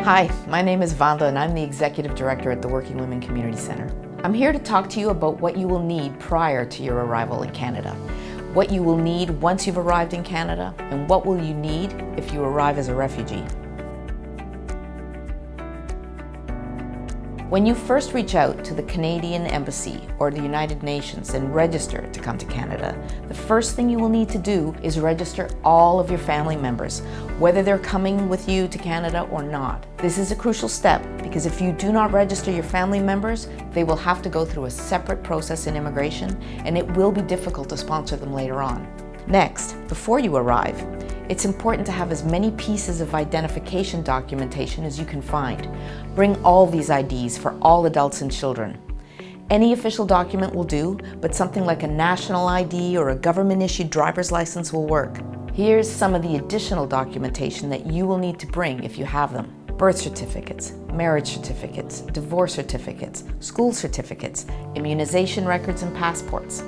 Hi, my name is Vanda and I'm the Executive Director at the Working Women Community Centre. I'm here to talk to you about what you will need prior to your arrival in Canada, what you will need once you've arrived in Canada, and what will you need if you arrive as a refugee. When you first reach out to the Canadian Embassy or the United Nations and register to come to Canada, the first thing you will need to do is register all of your family members, whether they're coming with you to Canada or not. This is a crucial step because if you do not register your family members, they will have to go through a separate process in immigration, and it will be difficult to sponsor them later on. Next, before you arrive, it's important to have as many pieces of identification documentation as you can find. Bring all these IDs for all adults and children. Any official document will do, but something like a national ID or a government-issued driver's license will work. Here's some of the additional documentation that you will need to bring if you have them. Birth certificates, marriage certificates, divorce certificates, school certificates, immunization records, and passports.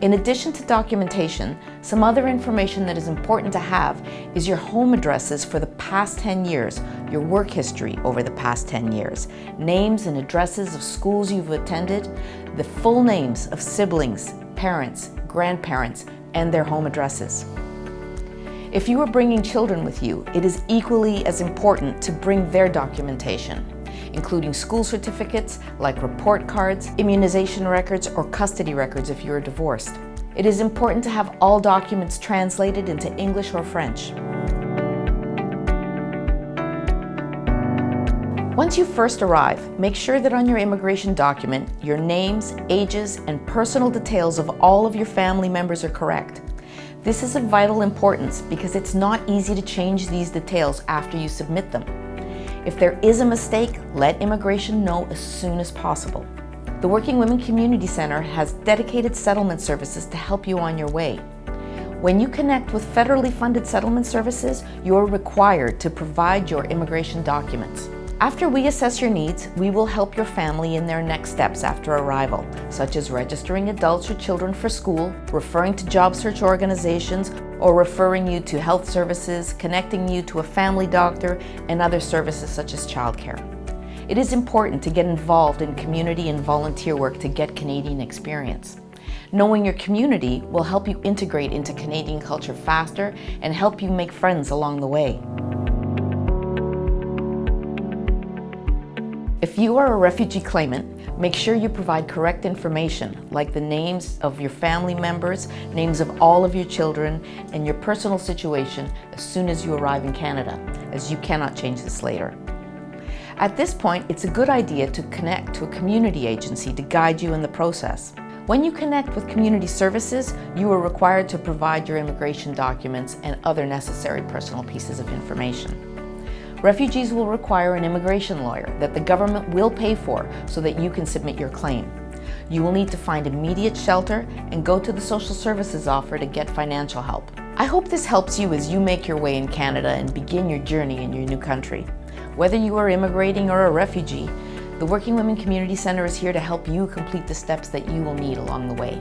In addition to documentation, some other information that is important to have is your home addresses for the past 10 years, your work history over the past 10 years, names and addresses of schools you've attended, the full names of siblings, parents, grandparents, and their home addresses. If you are bringing children with you, it is equally as important to bring their documentation, including school certificates like report cards, immunization records, or custody records if you are divorced. It is important to have all documents translated into English or French. Once you first arrive, make sure that on your immigration document, your names, ages, and personal details of all of your family members are correct. This is of vital importance because it's not easy to change these details after you submit them. If there is a mistake, let immigration know as soon as possible. The Working Women Community Centre has dedicated settlement services to help you on your way. When you connect with federally funded settlement services, you are required to provide your immigration documents. After we assess your needs, we will help your family in their next steps after arrival, such as registering adults or children for school, referring to job search organizations, or referring you to health services, connecting you to a family doctor, and other services such as childcare. It is important to get involved in community and volunteer work to get Canadian experience. Knowing your community will help you integrate into Canadian culture faster and help you make friends along the way. If you are a refugee claimant, make sure you provide correct information like the names of your family members, names of all of your children, and your personal situation as soon as you arrive in Canada, as you cannot change this later. At this point, it's a good idea to connect to a community agency to guide you in the process. When you connect with community services, you are required to provide your immigration documents and other necessary personal pieces of information. Refugees will require an immigration lawyer that the government will pay for so that you can submit your claim. You will need to find immediate shelter and go to the social services office to get financial help. I hope this helps you as you make your way in Canada and begin your journey in your new country. Whether you are immigrating or a refugee, the Working Women Community Centre is here to help you complete the steps that you will need along the way.